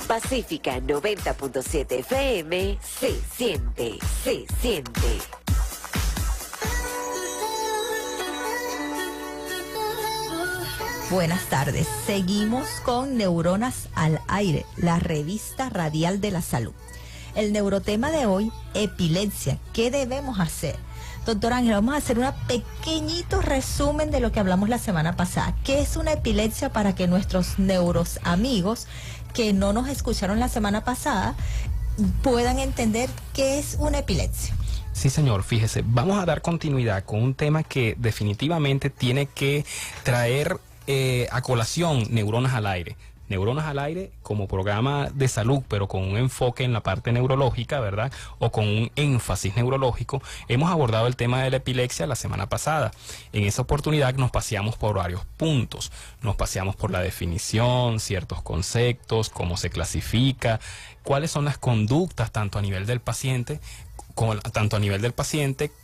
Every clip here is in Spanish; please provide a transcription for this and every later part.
Pacífica 90.7 FM se siente, se siente. Buenas tardes, seguimos con Neuronas al Aire, la revista radial de la salud. El neurotema de hoy, epilepsia, ¿qué debemos hacer? Doctor Ángel, vamos a hacer un pequeñito resumen de lo que hablamos la semana pasada. ¿Qué es una epilepsia para que nuestros neuros amigos que no nos escucharon la semana pasada puedan entender qué es una epilepsia? Sí, señor, fíjese, vamos a dar continuidad con un tema que definitivamente tiene que traer a colación Neuronas al Aire. Neuronas al Aire como programa de salud, pero con un enfoque en la parte neurológica, ¿verdad? O con un énfasis neurológico. Hemos abordado el tema de la epilepsia la semana pasada. En esa oportunidad nos paseamos por varios puntos. Nos paseamos por la definición, ciertos conceptos, cómo se clasifica, cuáles son las conductas tanto a nivel del paciente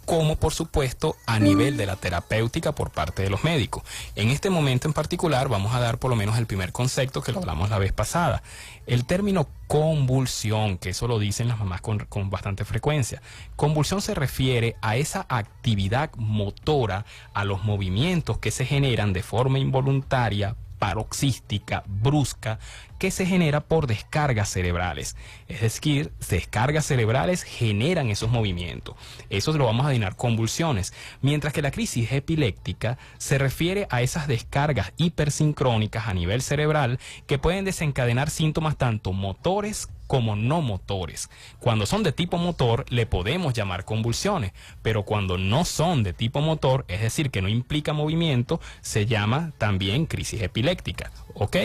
como por supuesto a nivel de la terapéutica por parte de los médicos. En este momento en particular vamos a dar por lo menos el primer concepto que lo hablamos la vez pasada. El término convulsión, que eso lo dicen las mamás con bastante frecuencia. Convulsión se refiere a esa actividad motora, a los movimientos que se generan de forma involuntaria, paroxística, brusca, que se genera por descargas cerebrales. Es decir, descargas cerebrales generan esos movimientos. Eso lo vamos a denominar convulsiones. Mientras que la crisis epiléptica se refiere a esas descargas hipersincrónicas a nivel cerebral que pueden desencadenar síntomas tanto motores como no motores. Cuando son de tipo motor le podemos llamar convulsiones, pero cuando no son de tipo motor, es decir, que no implica movimiento, se llama también crisis epiléptica, ¿ok?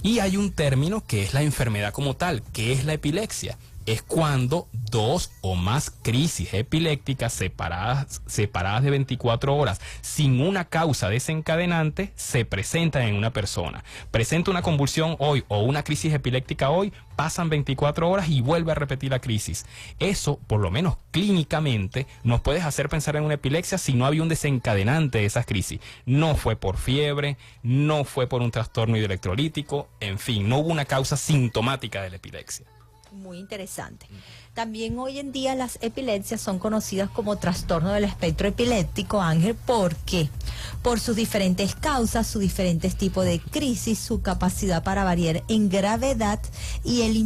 Y hay un término que es la enfermedad como tal, que es la epilepsia. Es cuando dos o más crisis epilépticas separadas de 24 horas sin una causa desencadenante se presentan en una persona. Presenta una convulsión hoy o una crisis epiléptica hoy, pasan 24 horas y vuelve a repetir la crisis. Eso, por lo menos clínicamente, nos puede hacer pensar en una epilepsia si no había un desencadenante de esas crisis. No fue por fiebre, no fue por un trastorno hidroelectrolítico, en fin, no hubo una causa sintomática de la epilepsia. Muy interesante. También hoy en día las epilepsias son conocidas como trastorno del espectro epiléptico, Ángel. ¿Por qué? Por sus diferentes causas, sus diferentes tipos de crisis, su capacidad para variar en gravedad y el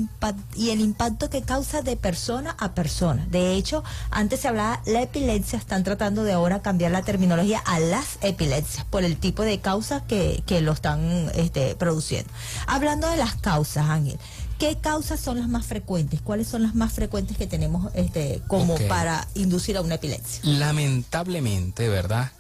impacto que causa de persona a persona. De hecho, antes se hablaba la epilepsia, están tratando de ahora cambiar la terminología a las epilepsias por el tipo de causas que lo están produciendo. Hablando de las causas, Ángel, ¿qué causas son las más frecuentes? ¿Cuáles son las más frecuentes que tenemos para inducir a una epilepsia? Lamentablemente, ¿verdad?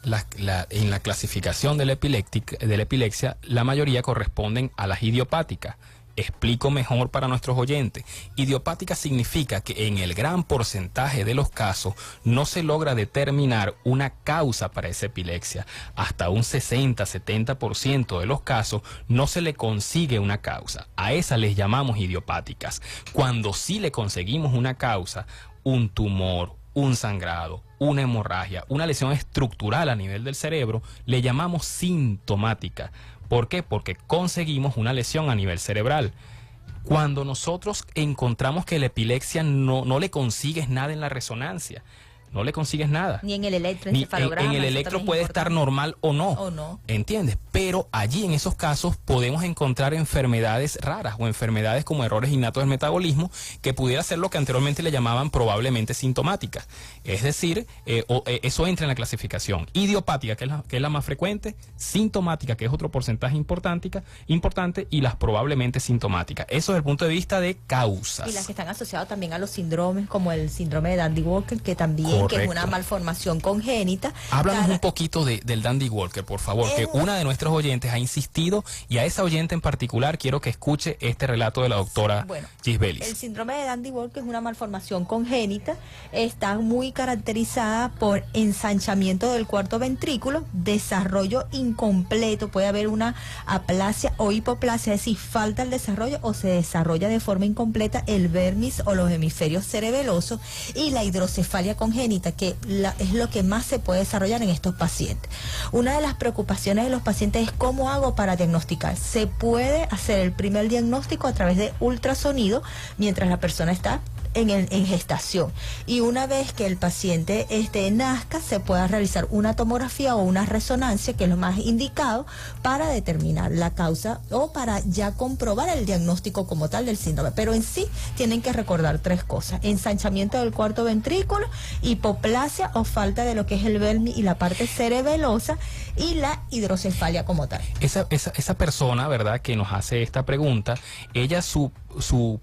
En la clasificación de la epilepsia, la mayoría corresponden a las idiopáticas. Explico mejor para nuestros oyentes. Idiopática significa que en el gran porcentaje de los casos no se logra determinar una causa para esa epilepsia. Hasta un 60-70% de los casos no se le consigue una causa. A esas les llamamos idiopáticas. Cuando sí le conseguimos una causa, un tumor, un sangrado, una hemorragia, una lesión estructural a nivel del cerebro, le llamamos sintomática. ¿Por qué? Porque conseguimos una lesión a nivel cerebral. Cuando nosotros encontramos que la epilepsia no le consigues nada en la resonancia, no le consigues nada. Ni en el electroencefalograma. En el electro puede estar normal o no. ¿Entiendes? Pero allí en esos casos podemos encontrar enfermedades raras o enfermedades como errores innatos del metabolismo que pudiera ser lo que anteriormente le llamaban probablemente sintomáticas. Es decir, eso entra en la clasificación. Idiopática, que es la más frecuente, sintomática, que es otro porcentaje importante, y las probablemente sintomáticas. Eso desde el punto de vista de causas. Y las que están asociadas también a los síndromes, como el síndrome de Dandy-Walker, que también que es una malformación congénita. Háblanos un poquito del Dandy Walker, por favor, que una de nuestros oyentes ha insistido, y a esa oyente en particular quiero que escuche este relato de la doctora Gisbelis. El síndrome de Dandy Walker es una malformación congénita, está muy caracterizada por ensanchamiento del cuarto ventrículo, desarrollo incompleto, puede haber una aplasia o hipoplasia, es decir, falta el desarrollo o se desarrolla de forma incompleta el vermis o los hemisferios cerebelosos, y la hidrocefalia congénita congénita, que es lo que más se puede desarrollar en estos pacientes. Una de las preocupaciones de los pacientes es cómo hago para diagnosticar. Se puede hacer el primer diagnóstico a través de ultrasonido mientras la persona está en gestación, y una vez que el paciente nazca, se pueda realizar una tomografía o una resonancia, que es lo más indicado para determinar la causa o para ya comprobar el diagnóstico como tal del síndrome. Pero en sí tienen que recordar 3 cosas: ensanchamiento del cuarto ventrículo, hipoplasia o falta de lo que es el vermi y la parte cerebelosa, y la hidrocefalia como tal. Esa persona, ¿verdad?, que nos hace esta pregunta, ella su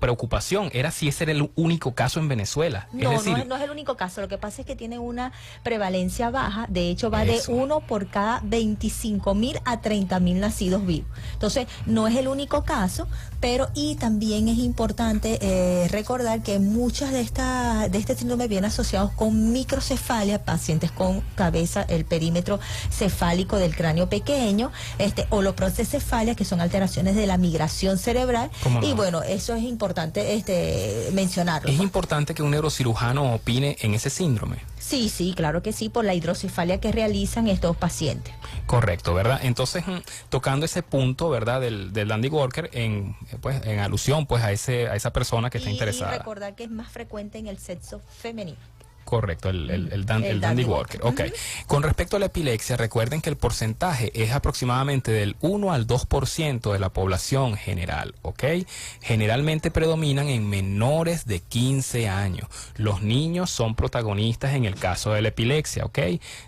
preocupación era si ese era el único caso en Venezuela. No, es decir, no es el único caso. Lo que pasa es que tiene una prevalencia baja. De hecho, va de 1 por cada 25.000 a 30.000 nacidos vivos. Entonces, no es el único caso, pero y también es importante recordar que muchas de este síndrome vienen asociados con microcefalia, pacientes con cabeza, el perímetro cefálico del cráneo pequeño, holoprosencefalia, que son alteraciones de la migración cerebral. Y bueno, eso es importante mencionarlo. ¿Es importante que un neurocirujano opine en ese síndrome? Sí, claro que sí, por la hidrocefalia que realizan estos pacientes. Correcto, ¿verdad? Entonces, tocando ese punto, ¿verdad?, del dandy worker, en alusión pues a esa persona que está interesada. Y recordar que es más frecuente en el sexo femenino. Correcto, el dandy worker. Ok. Con respecto a la epilepsia, recuerden que el porcentaje es aproximadamente del 1 al 2% de la población general, ¿ok? Generalmente predominan en menores de 15 años. Los niños son protagonistas en el caso de la epilepsia, ¿ok?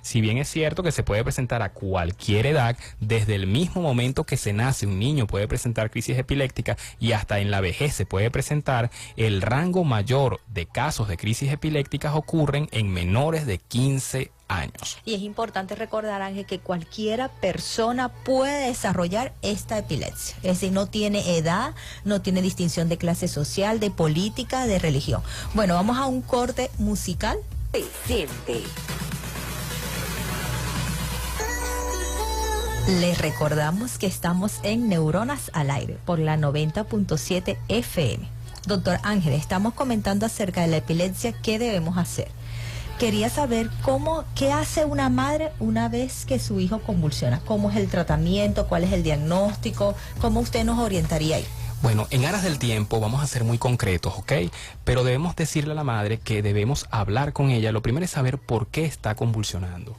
Si bien es cierto que se puede presentar a cualquier edad, desde el mismo momento que se nace un niño puede presentar crisis epiléptica y hasta en la vejez se puede presentar, el rango mayor de casos de crisis epilépticas ocurre en menores de 15 años. Y es importante recordar, Ángel, que cualquiera persona puede desarrollar esta epilepsia. Es decir, no tiene edad, no tiene distinción de clase social, de política, de religión. Bueno, vamos a un corte musical. Se siente. Les recordamos que estamos en Neuronas al Aire por la 90.7 FM. Doctor Ángel, estamos comentando acerca de la epilepsia, ¿qué debemos hacer? Quería saber qué hace una madre una vez que su hijo convulsiona, cómo es el tratamiento, cuál es el diagnóstico, cómo usted nos orientaría ahí. Bueno, en aras del tiempo vamos a ser muy concretos, ¿ok? Pero debemos decirle a la madre que debemos hablar con ella. Lo primero es saber por qué está convulsionando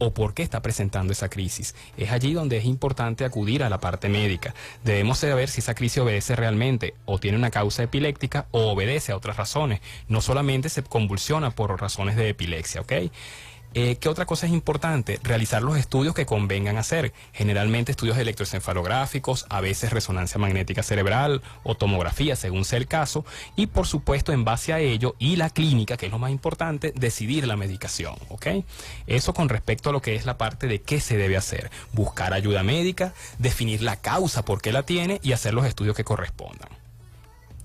o por qué está presentando esa crisis. Es allí donde es importante acudir a la parte médica. Debemos saber si esa crisis obedece realmente o tiene una causa epiléptica o obedece a otras razones. No solamente se convulsiona por razones de epilepsia, ¿ok? ¿Qué otra cosa es importante? Realizar los estudios que convengan hacer. Generalmente estudios electroencefalográficos, a veces resonancia magnética cerebral o tomografía, según sea el caso. Y por supuesto, en base a ello y la clínica, que es lo más importante, decidir la medicación, ¿ok? Eso con respecto a lo que es la parte de qué se debe hacer. Buscar ayuda médica, definir la causa por qué la tiene y hacer los estudios que correspondan.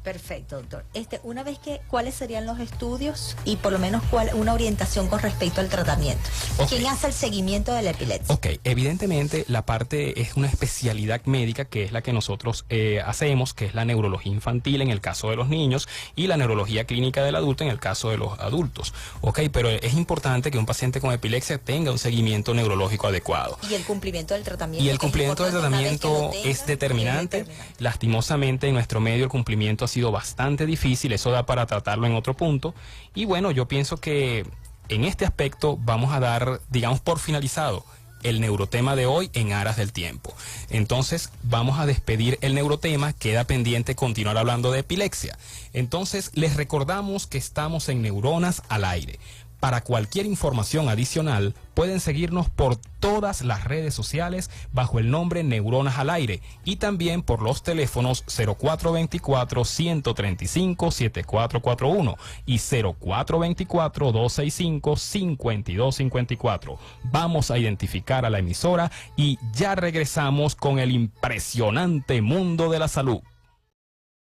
Perfecto, doctor. Una vez que, ¿cuáles serían los estudios y por lo menos una orientación con respecto al tratamiento? Okay. ¿Quién hace el seguimiento de la epilepsia? Ok, evidentemente la parte es una especialidad médica que es la que nosotros hacemos, que es la neurología infantil en el caso de los niños y la neurología clínica del adulto en el caso de los adultos. Ok, pero es importante que un paciente con epilepsia tenga un seguimiento neurológico adecuado. Y el cumplimiento del tratamiento. Y el cumplimiento del tratamiento es determinante. Lastimosamente en nuestro medio el cumplimiento ha sido bastante difícil, eso da para tratarlo en otro punto. Y bueno, yo pienso que en este aspecto vamos a dar, digamos, por finalizado el neurotema de hoy en aras del tiempo. Entonces vamos a despedir el neurotema, queda pendiente continuar hablando de epilepsia. Entonces les recordamos que estamos en Neuronas al Aire. Para cualquier información adicional, pueden seguirnos por todas las redes sociales bajo el nombre Neuronas al Aire y también por los teléfonos 0424-135-7441 y 0424-265-5254. Vamos a identificar a la emisora y ya regresamos con el impresionante mundo de la salud.